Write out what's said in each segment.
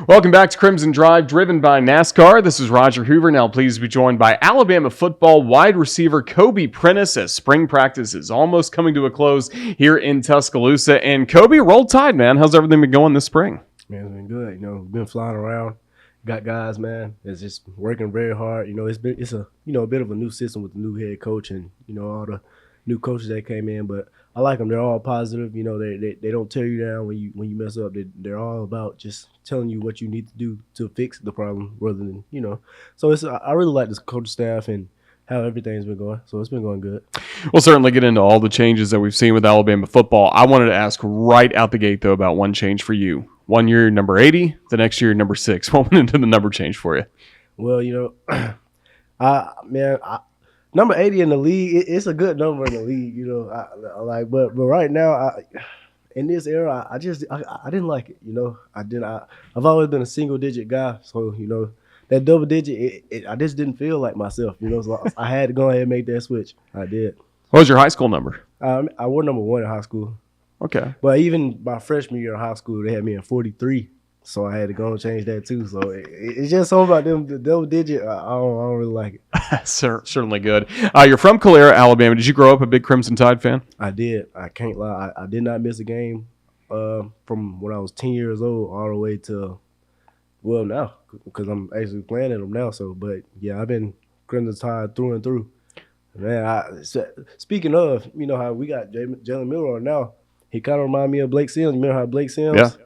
Welcome back to Crimson Drive, driven by NASCAR. This is Roger Hoover, now pleased to be joined by Alabama football wide receiver Kobe Prentice as spring practice is almost coming to a close here in Tuscaloosa. And Kobe, roll tide, man. How's everything been going this spring? Man, it's been good. We've been flying around. Got guys, man, that's just working very hard. It's a bit of a new system with the new head coach and all the new coaches that came in, but I like them. They're all positive. They don't tear you down when you mess up. They're all about just telling you what you need to do to fix the problem rather than So I really like this coach staff and how everything's been going. So it's been going good. We'll certainly get into all the changes that we've seen with Alabama football. I wanted to ask right out the gate, though, about one change for you. 1 year, number 80. The next year, number 6. What went into the number change for you? Well, number 80 in the league, it's a good number in the league. But right now, in this era, I didn't like it. I've always been a single digit guy, so that double digit, I just didn't feel like myself. So I had to go ahead and make that switch. I did. What was your high school number? I wore number 1 in high school. Okay. But even my freshman year in high school, they had me in 43. So I had to go and change that too. So it's just something about them, the double digit. I don't really like it. Certainly good. You're from Calera, Alabama. Did you grow up a big Crimson Tide fan? I did. I can't lie. I did not miss a game from when I was 10 years old all the way to, well, now, because I'm actually playing in them now. So, but yeah, I've been Crimson Tide through and through. Man, speaking of, how we got Jalen Milroe now. He kind of reminded me of Blake Sims. You remember how Blake Sims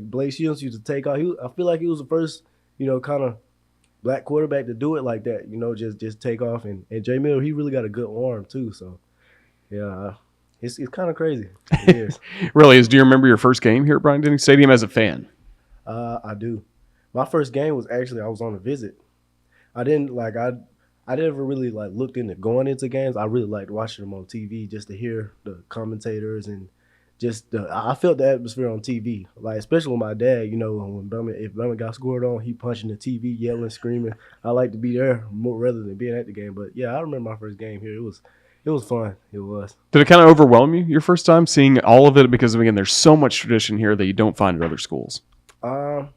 Blake Sims used to take off. I feel like he was the first, kind of black quarterback to do it like that. Just take off. And Jay Miller, he really got a good arm too. So, yeah, it's kind of crazy. It is. Really is. Do you remember your first game here at Bryant-Denny Stadium as a fan? I do. My first game was actually I was on a visit. I never really looked into going into games. I really liked watching them on TV just to hear the commentators and I felt the atmosphere on TV, especially with my dad. If Bama got scored on, he punching the TV, yelling, screaming. I like to be there more rather than being at the game. But yeah, I remember my first game here. It was fun. It was. Did it kind of overwhelm you your first time seeing all of it? Because again, there's so much tradition here that you don't find at other schools. I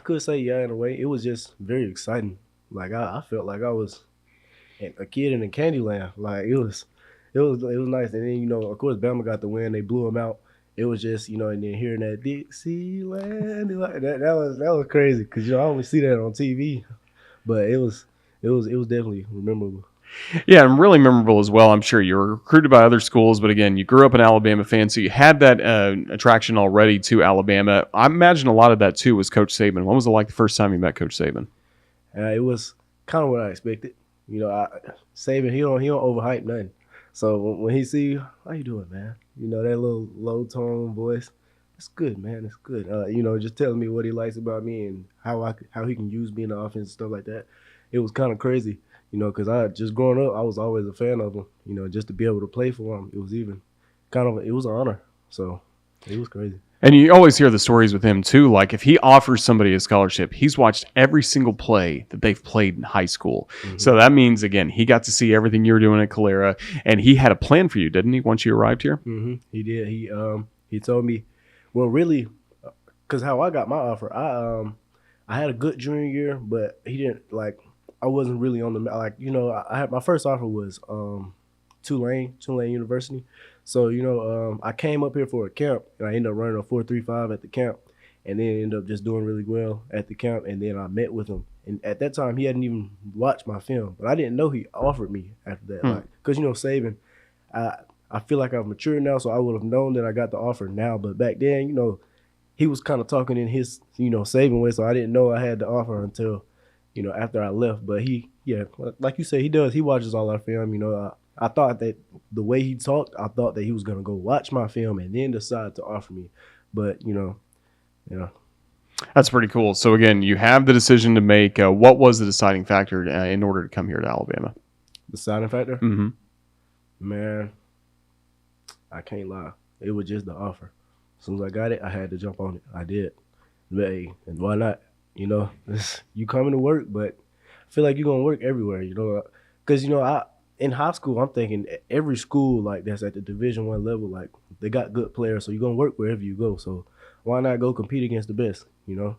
could say yeah in a way. It was just very exciting. I felt like I was a kid in a candy land. It was nice. And then, of course, Bama got the win. They blew them out. It was just, and then hearing that Dixieland, that was crazy because, I only see that on TV. But it was definitely memorable. Yeah, and really memorable as well. I'm sure you were recruited by other schools, but again, you grew up an Alabama fan, so you had that attraction already to Alabama. I imagine a lot of that, too, was Coach Saban. What was it like the first time you met Coach Saban? It was kind of what I expected. Saban, he don't overhype nothing. So when he see you, how you doing, man? That little low tone voice. It's good, man. It's good. Just telling me what he likes about me and how he can use me in the offense and stuff like that. It was kind of crazy, because I just growing up, I was always a fan of him. Just to be able to play for him, it was even it was an honor. So it was crazy. And you always hear the stories with him, too. Like, if he offers somebody a scholarship, he's watched every single play that they've played in high school. Mm-hmm. So that means, again, he got to see everything you were doing at Calera, and he had a plan for you, didn't he, once you arrived here? Mm-hmm. He did. He told me, well, really, because how I got my offer, I had a good junior year, but he didn't, I wasn't really on the, I had my first offer was Tulane University. So, I came up here for a camp, and I ended up running a 4.35 at the camp, and then ended up just doing really well at the camp, and then I met with him. And at that time, he hadn't even watched my film, but I didn't know he offered me after that. Because, Saban, I feel like I've matured now, so I would have known that I got the offer now. But back then, he was kind of talking in his, Saban way, so I didn't know I had the offer until, after I left. But like you said, he does. He watches all our film, I thought that the way he talked, I thought that he was going to go watch my film and then decide to offer me. But, That's pretty cool. So, again, you have the decision to make. What was the deciding factor in order to come here to Alabama? Deciding factor? Mm-hmm. Man, I can't lie. It was just the offer. As soon as I got it, I had to jump on it. I did. But, hey, and why not? You coming to work, but I feel like you're going to work everywhere, Because, in high school, I'm thinking every school that's at the Division I level, they got good players, so you're gonna work wherever you go. So why not go compete against the best? You know,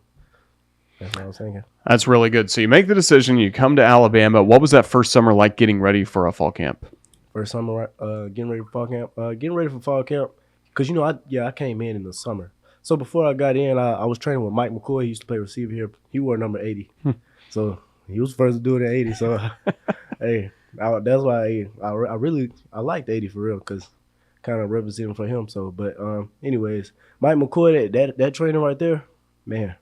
that's what I was thinking. That's really good. So you make the decision, you come to Alabama. What was that first summer like getting ready for a fall camp? First summer, getting ready for fall camp. Because I came in the summer. So before I got in, I was training with Mike McCoy. He used to play receiver here. He wore number 80, so he was first to do it at 80. So hey, that's why I liked 80 for real, because kind of representing for him. So, but anyways, Mike McCoy, that training right there, man,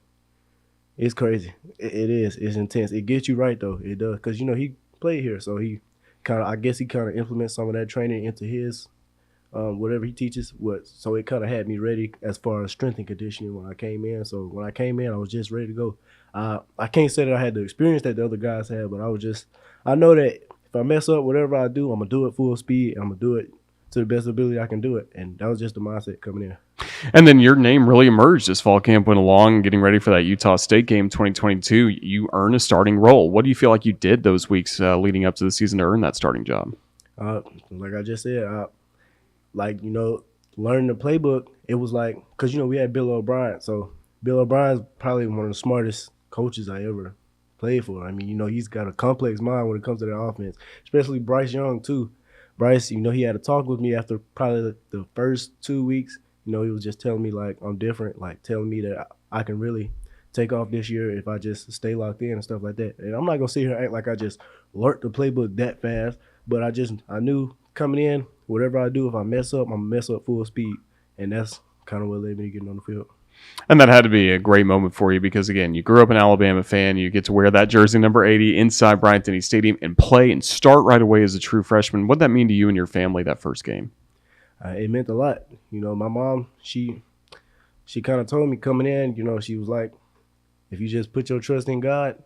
it's crazy. It is. It's intense. It gets you right though. It does, because he played here, so I guess he kind of implements some of that training into his whatever he teaches. So it kind of had me ready as far as strength and conditioning when I came in. So when I came in, I was just ready to go. I can't say that I had the experience that the other guys had, but I know that if I mess up, whatever I do, I'm gonna do it full speed. I'm gonna do it to the best ability I can do it, and that was just the mindset coming in. And then your name really emerged as fall camp went along, getting ready for that Utah State game 2022. You earn a starting role. What do you feel like you did those weeks leading up to the season to earn that starting job? Like I just said, learning the playbook, it was like, because we had Bill O'Brien. So Bill O'Brien's probably one of the smartest coaches I ever played for. I mean, he's got a complex mind when it comes to the offense, especially Bryce Young too. Bryce, he had a talk with me after probably the first 2 weeks. He was just telling me like I'm different, like telling me that I can really take off this year if I just stay locked in and stuff like that. And I'm not gonna sit here and act like I just learned the playbook that fast, but I knew coming in, whatever I do, if I mess up, I'm gonna mess up full speed, and that's kind of what led me to getting on the field. And that had to be a great moment for you because, again, you grew up an Alabama fan. You get to wear that jersey number 80 inside Bryant-Denny Stadium and play and start right away as a true freshman. What did that mean to you and your family that first game? It meant a lot. My mom, she kind of told me coming in, she was like, if you just put your trust in God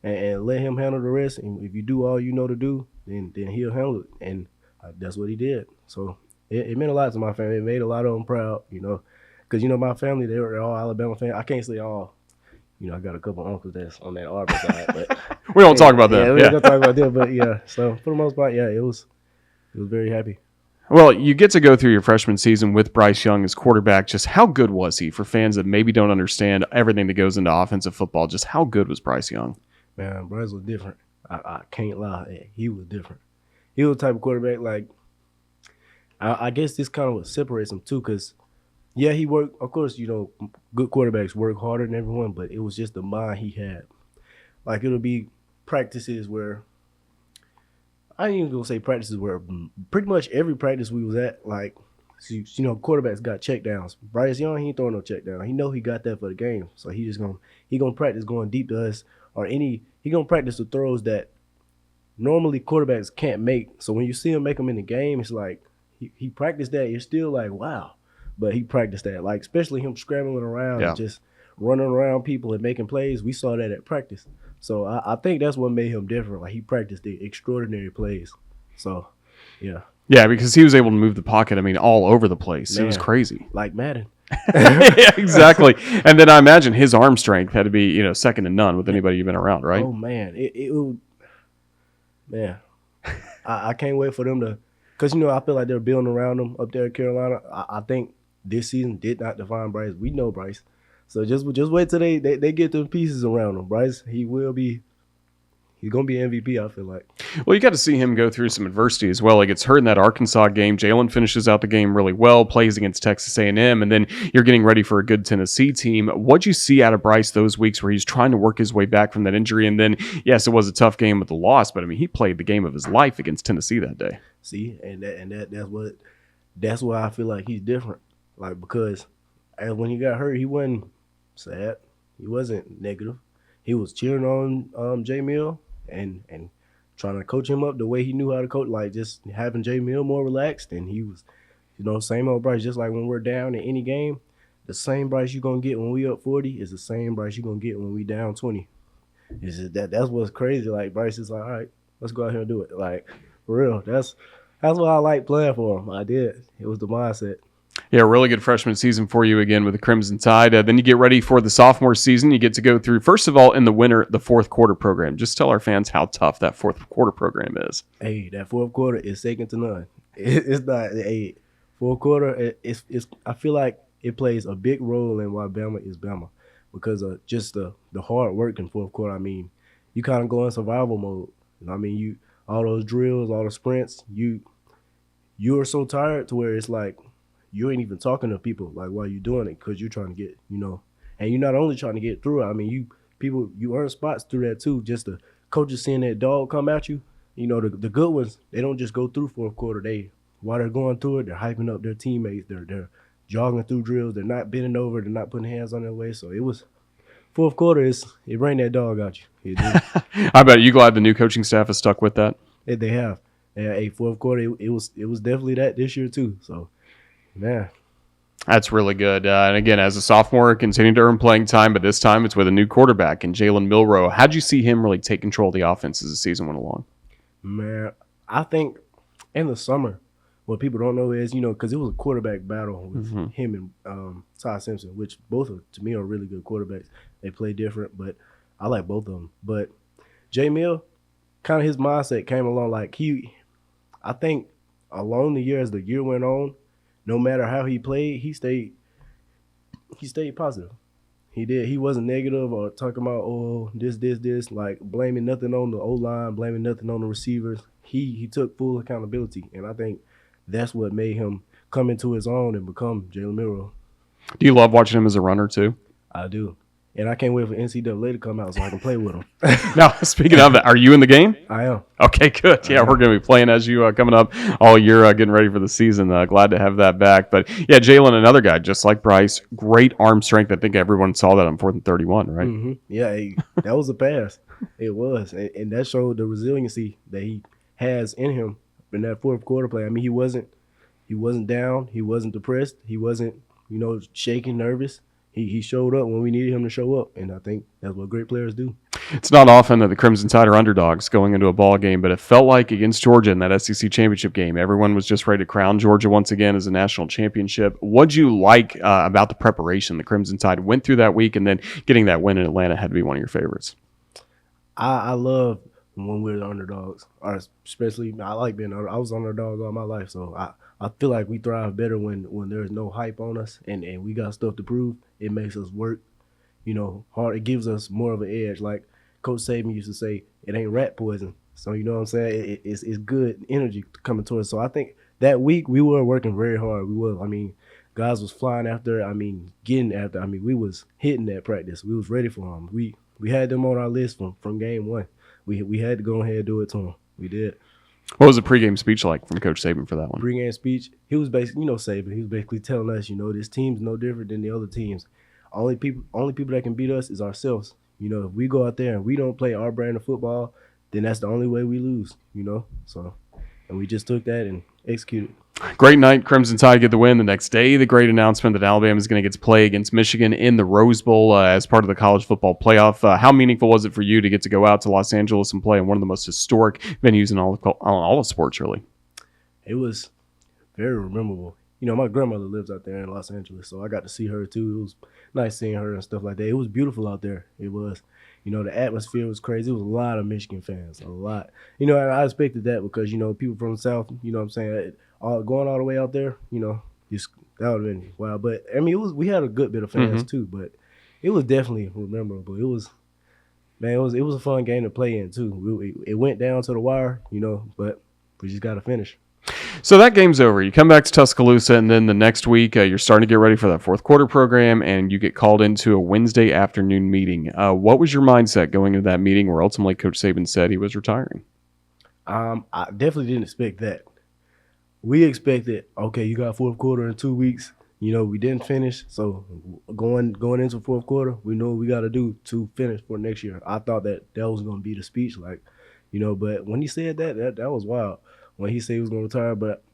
and let him handle the rest, and if you do all you know to do, then he'll handle it. And that's what he did. So it meant a lot to my family. It made a lot of them proud, because, my family, they're all Alabama fans. I can't say all. I got a couple uncles that's on that Auburn side. But we don't talk about that. Yeah, we don't talk about that. But, yeah, so for the most part, yeah, it was very happy. Well, you get to go through your freshman season with Bryce Young as quarterback. Just how good was he for fans that maybe don't understand everything that goes into offensive football? Just how good was Bryce Young? Man, Bryce was different. I can't lie. He was different. He was the type of quarterback, like, I guess this kind of what separates him too, because, yeah, he worked. Of course, good quarterbacks work harder than everyone, but it was just the mind he had. Like, it'll be practices where, I ain't even gonna say practices where pretty much every practice we was at, like, quarterbacks got check downs. Bryce Young, he ain't throwing no check down. He know he got that for the game, so he gonna practice going deep to us, or he gonna practice the throws that normally quarterbacks can't make. So when you see him make them in the game, it's like he practiced that. You're still like, wow, but he practiced that. Like, especially him scrambling around and just running around people and making plays. We saw that at practice. So I think that's what made him different. Like, he practiced the extraordinary plays. So, yeah. Yeah, because he was able to move the pocket, all over the place. Man, it was crazy. Like Madden. Yeah, exactly. And then I imagine his arm strength had to be, second to none with anybody you've been around, right? Oh, man. Man. I can't wait for them to – because, I feel like they're building around him up there in Carolina. I think this season did not define Bryce. We know Bryce. So just wait till they get the pieces around him. Bryce, he's going to be MVP, I feel like. Well, you got to see him go through some adversity as well. He gets hurt in that Arkansas game. Jalen finishes out the game really well, plays against Texas A&M, and then you're getting ready for a good Tennessee team. What'd you see out of Bryce those weeks where he's trying to work his way back from that injury? And then, yes, it was a tough game with the loss, but, he played the game of his life against Tennessee that day. See, that's why I feel like he's different. Like, because when he got hurt, he wasn't sad. He wasn't negative. He was cheering on J Mill and trying to coach him up the way he knew how to coach, like just having J Mill more relaxed. And he was, same old Bryce. Just like when we're down in any game, the same Bryce you're gonna get when we up 40 is the same Bryce you're gonna get when we down 20. Is it that's what's crazy. Like, Bryce is like, all right, let's go out here and do it. Like, for real. That's why I like playing for him. I did. It was the mindset. Yeah, really good freshman season for you again with the Crimson Tide. Then you get ready for the sophomore season. You get to go through, first of all, in the winter, the fourth quarter program. Just tell our fans how tough that fourth quarter program is. Hey, that fourth quarter is second to none. It's not a fourth quarter. It's I feel like it plays a big role in why Bama is Bama. because of just the hard work in fourth quarter. I mean, you kind of go in survival mode. I mean, you all those drills, all the sprints, you are so tired to where it's like you ain't even talking to people like while you're doing it because you're trying to get, and you're not only trying to get through it. I mean, you earn spots through that too. Just the coaches seeing that dog come at you. The good ones, they don't just go through fourth quarter. While they're going through it, they're hyping up their teammates. They're jogging through drills. They're not bending over. They're not putting hands on their waist. So it was fourth quarter. It rained that dog out you. I bet you glad the new coaching staff has stuck with that. They have. Yeah, fourth quarter. It was definitely that this year too. So, man. That's really good. And again, as a sophomore, continuing to earn playing time, but this time it's with a new quarterback in Jalen Milroe. How'd you see him really take control of the offense as the season went along? Man, I think in the summer, what people don't know is, because it was a quarterback battle with him and Ty Simpson, which both to me are really good quarterbacks. They play different, but I like both of them. But J Mill, kind of his mindset came along like I think along the year as the year went on, no matter how he played, he stayed positive. He did. He wasn't negative or talking about, this, like blaming nothing on the O-line, blaming nothing on the receivers. He took full accountability, and I think that's what made him come into his own and become Jalen Milroe. Do you love watching him as a runner too? I do. And I can't wait for NCAA to come out so I can play with him. Now, speaking of that, are you in the game? I am. Okay, good. Yeah, we're going to be playing as you coming up all year, getting ready for the season. Glad to have that back. But yeah, Jalen, another guy, just like Bryce, great arm strength. I think everyone saw that on 4th and 31, right? Mm-hmm. Yeah, that was a pass. It was. And that showed the resiliency that he has in him in that fourth quarter play. I mean, he wasn't down. He wasn't depressed. He wasn't, shaking, nervous. He showed up when we needed him to show up, and I think that's what great players do. It's not often that the Crimson Tide are underdogs going into a ball game, but it felt like against Georgia in that SEC championship game, everyone was just ready to crown Georgia once again as a national championship. What'd you like about the preparation the Crimson Tide went through that week, and then getting that win in Atlanta had to be one of your favorites? I love when we're the underdogs, or especially I like being I was underdog all my life, so I feel like we thrive better when there's no hype on us and we got stuff to prove. It makes us work, hard. It gives us more of an edge. Like Coach Saban used to say, it ain't rat poison. So you know what I'm saying? It's good energy coming towards us. So I think that week we were working very hard. We were. I mean, guys was flying after. I mean, getting after. I mean, we was hitting that practice. We was ready for them. We had them on our list from game one. We had to go ahead and do it to them. We did. What was the pregame speech like from Coach Saban for that one? Pregame speech, he was basically, Saban, he was basically telling us, this team's no different than the other teams. Only people that can beat us is ourselves. If we go out there and we don't play our brand of football, then that's the only way we lose, So, and we just took that and executed. Great night. Crimson Tide get the win. The next day, the great announcement that Alabama is going to get to play against Michigan in the Rose Bowl as part of the college football playoff. How meaningful was it for you to get to go out to Los Angeles and play in one of the most historic venues in all of sports, really? It was very memorable. My grandmother lives out there in Los Angeles, so I got to see her too. It was nice seeing her and stuff like that. It was beautiful out there. It was. The atmosphere was crazy. It was a lot of Michigan fans, a lot. And I expected that because, people from the South, what I'm saying, going all the way out there, that would have been wild. But, I mean, we had a good bit of fans too, but it was definitely memorable. It was a fun game to play in too. It went down to the wire, but we just got to finish. So that game's over. You come back to Tuscaloosa, and then the next week you're starting to get ready for that fourth quarter program, and you get called into a Wednesday afternoon meeting. What was your mindset going into that meeting where ultimately Coach Saban said he was retiring? I definitely didn't expect that. We expected, okay, you got fourth quarter in 2 weeks. We didn't finish, so going into fourth quarter, we know what we got to do to finish for next year. I thought that was going to be the speech, but when he said that was wild. When he said he was going to retire, but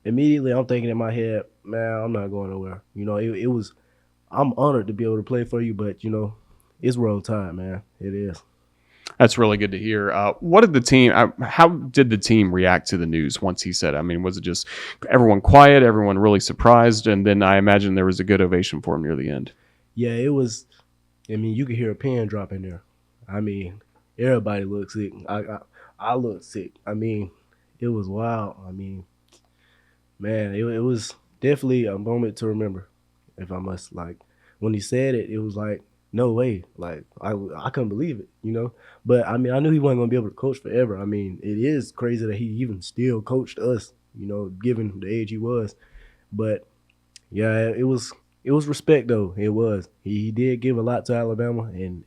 immediately I'm thinking in my head, man, I'm not going nowhere. It was, I'm honored to be able to play for you, but, it's roll time, man. It is. That's really good to hear. What did the team? How did the team react to the news once he said? I mean, was it just everyone quiet, everyone really surprised, and then I imagine there was a good ovation for him near the end? Yeah, it was. I mean, you could hear a pin drop in there. I mean, everybody looked sick. I looked sick. I mean, it was wild. I mean, man, it was definitely a moment to remember. If I must, when he said it, it was like no way. Like I couldn't believe it, you know. But I mean, I knew he wasn't gonna be able to coach forever. I mean, it is crazy that he even still coached us, you know, given the age he was. But yeah, it was respect though. It was. He did give a lot to Alabama, and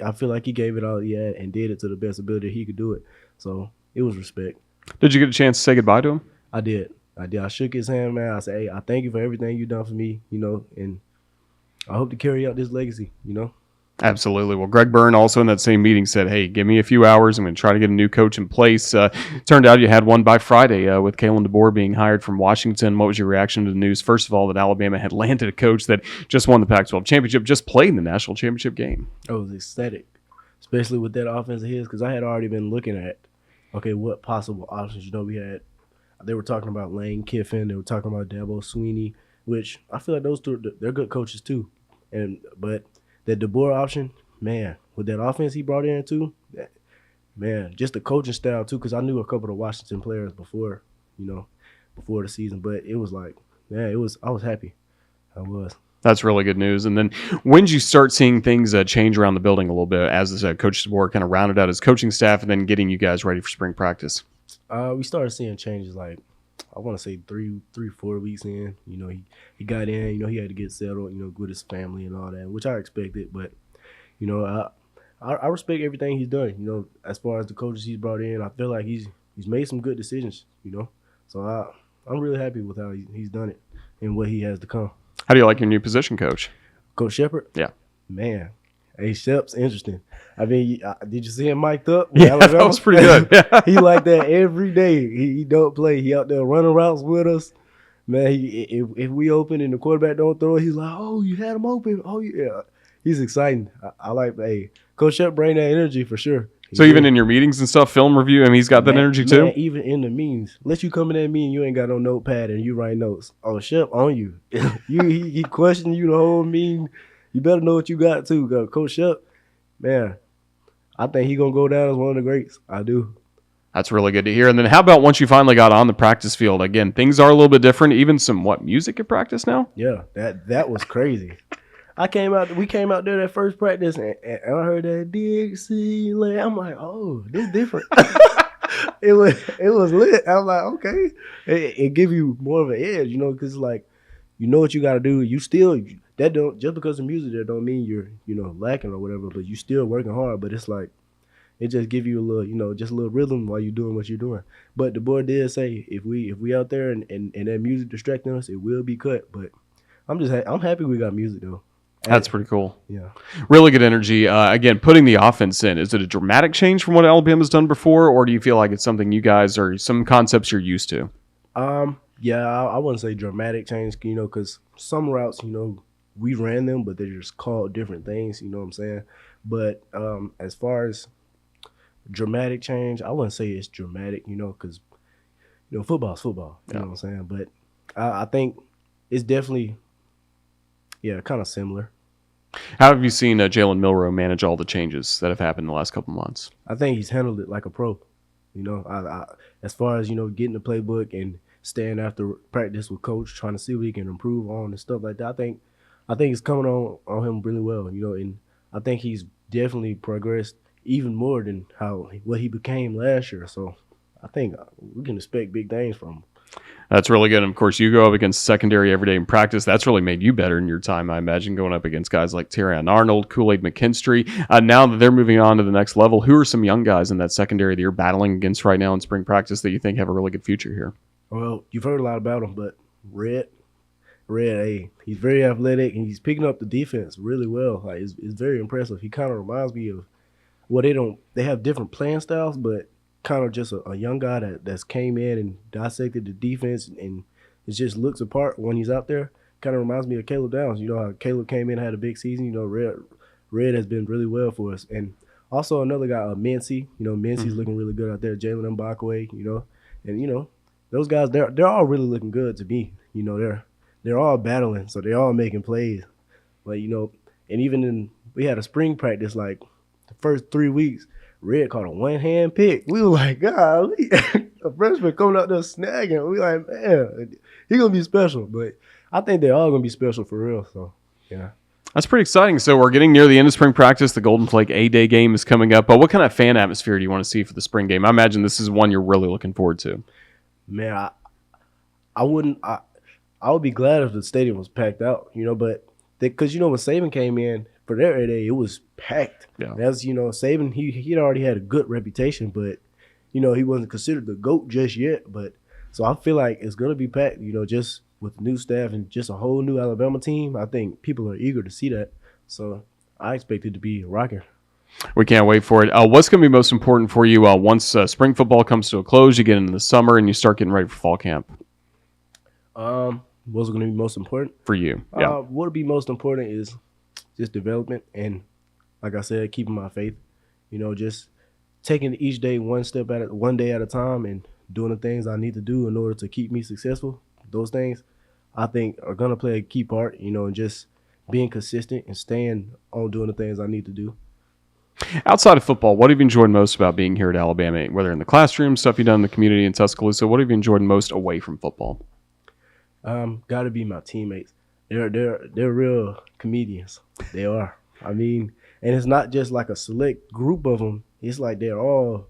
I feel like he gave it all he had and did it to the best ability he could do it. So it was respect. Did you get a chance to say goodbye to him? I did. I shook his hand, man. I said, hey, I thank you for everything you've done for me, you know, and I hope to carry out this legacy, you know. Absolutely. Well, Greg Byrne also in that same meeting said, hey, give me a few hours. I'm going to try to get a new coach in place. Turned out you had one by Friday with Kalen DeBoer being hired from Washington. What was your reaction to the news, first of all, that Alabama had landed a coach that just won the Pac-12 championship, just played in the national championship game? I was ecstatic, especially with that offense of his, because I had already been looking at, okay, what possible options. You know, they were talking about Lane Kiffin. They were talking about Dabo Swinney, which I feel like those two, they're good coaches too. But that DeBoer option, man, with that offense he brought in too, man, just the coaching style too, because I knew a couple of Washington players before the season. But it was like, man, I was happy. I was. That's really good news. And then when did you start seeing things change around the building a little bit as Coach DeBoer kind of rounded out his coaching staff and then getting you guys ready for spring practice? We started seeing changes like, I want to say 4 weeks in. You know, he got in. You know, he had to get settled, you know, with his family and all that, which I expected. But, you know, I respect everything he's done. You know, as far as the coaches he's brought in, I feel like he's made some good decisions, you know. So I'm really happy with how he's done it and what he has to come. How do you like your new position coach? Coach Shepard? Yeah. Man, hey, Shep's interesting. I mean, did you see him mic'd up? Yeah, Alabama? That was pretty good. Yeah. He like that every day. He don't play. He out there running routes with us. Man, if we open and the quarterback don't throw it, he's like, oh, you had him open. Oh, yeah. He's exciting. I like, hey, Coach Shep bring that energy for sure. So even in your meetings and stuff, film review, I mean, he's got that energy too? Man, even in the meetings. Let you come in that meeting, you ain't got no notepad and you write notes. Oh, Shep on you. He questioning you the whole meeting. You better know what you got too. Coach Shep, man, I think he going to go down as one of the greats. I do. That's really good to hear. And then how about once you finally got on the practice field? Again, things are a little bit different. Even some, music at practice now? Yeah, that was crazy. We came out there that first practice, and I heard that Dixieland. I'm like, oh, this different. It was lit. I was like, okay. It give you more of an edge, you know, because like, you know what you got to do. You still, that don't, just because of music there don't mean you're, you know, lacking or whatever, but you still working hard. But it's like, it just give you a little, you know, just a little rhythm while you're doing what you're doing. But the boy did say, if we out there and that music distracting us, it will be cut. But I'm happy we got music though. That's pretty cool. Yeah. Really good energy. Again, putting the offense in, is it a dramatic change from what Alabama's done before, or do you feel like it's something you guys or some concepts you're used to? Yeah, I wouldn't say dramatic change, you know, because some routes, you know, we ran them, but they're just called different things, you know what I'm saying? But as far as dramatic change, I wouldn't say it's dramatic, you know, because, you know, football's football, you know what I'm saying? But I think it's definitely, kind of similar. How have you seen Jalen Milroe manage all the changes that have happened in the last couple months? I think he's handled it like a pro. You know, I as far as, you know, getting the playbook and staying after practice with coach, trying to see what he can improve on and stuff like that. I think it's coming on him really well, you know, and I think he's definitely progressed even more than what he became last year. So I think we can expect big things from him. That's really good. And of course, you go up against secondary every day in practice. That's really made you better in your time, I imagine, going up against guys like Terrion Arnold, Kool-Aid McKinstry. Now that they're moving on to the next level, who are some young guys in that secondary that you're battling against right now in spring practice that you think have a really good future here? Well, you've heard a lot about him, but Red, hey, he's very athletic and he's picking up the defense really well. Like it's very impressive. He kind of reminds me of they have different playing styles, but kind of just a young guy that's came in and dissected the defense and it just looks apart when he's out there. Kind of reminds me of Caleb Downs. You know how Caleb came in and had a big season. You know, Red has been really well for us. And also another guy, Mincy. You know, Mincy's looking really good out there. Jalen Mbakwe, you know. And, you know, those guys, they're all really looking good to me. You know, they're all battling, so they're all making plays. But, you know, and even we had a spring practice, like the first 3 weeks, Red caught a one-hand pick. We were like, golly, a freshman coming out there snagging. We like, man, he going to be special. But I think they're all going to be special for real. So, yeah. That's pretty exciting. So we're getting near the end of spring practice. The Golden Flake A-Day game is coming up. But what kind of fan atmosphere do you want to see for the spring game? I imagine this is one you're really looking forward to. Man, I wouldn't. I would be glad if the stadium was packed out, but because when Saban came in for their A-Day, it was packed. Yeah. That's Saban. He'd already had a good reputation, but he wasn't considered the GOAT just yet. But so I feel like it's gonna be packed. Just with new staff and just a whole new Alabama team. I think people are eager to see that. So I expect it to be rocking. We can't wait for it. What's going to be most important for you once spring football comes to a close, you get into the summer, and you start getting ready for fall camp? What's going to be most important? For you, yeah. What would be most important is just development and, like I said, keeping my faith. Just taking each day one day at a time and doing the things I need to do in order to keep me successful. Those things I think are going to play a key part, and just being consistent and staying on doing the things I need to do. Outside of football, what have you enjoyed most about being here at Alabama? Whether in the classroom, stuff you've done in the community in Tuscaloosa, what have you enjoyed most away from football? Got to be my teammates. They're real comedians. They are. And it's not just like a select group of them. It's like they all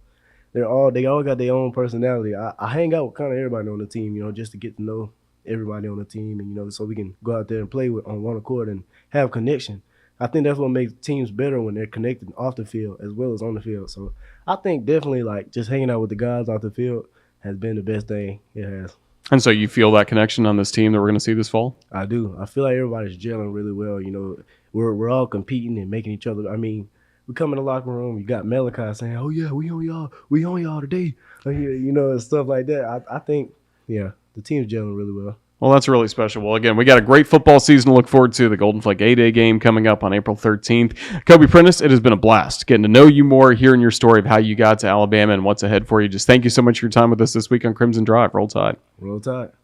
got their own personality. I hang out with kind of everybody on the team, just to get to know everybody on the team, and so we can go out there and play on one accord and have connection. I think that's what makes teams better when they're connected off the field as well as on the field. So I think definitely just hanging out with the guys off the field has been the best thing it has. And so you feel that connection on this team that we're going to see this fall? I do. I feel like everybody's gelling really well. We're all competing and making each other. We come in the locker room, you got Malachi saying, "Oh yeah, we on y'all today," and stuff like that. I think, the team's gelling really well. Well, that's really special. Well, again, we got a great football season to look forward to. The Golden Flake A-Day game coming up on April 13th. Kobe Prentice, it has been a blast getting to know you more, hearing your story of how you got to Alabama and what's ahead for you. Just thank you so much for your time with us this week on Crimson Drive. Roll Tide. Roll Tide.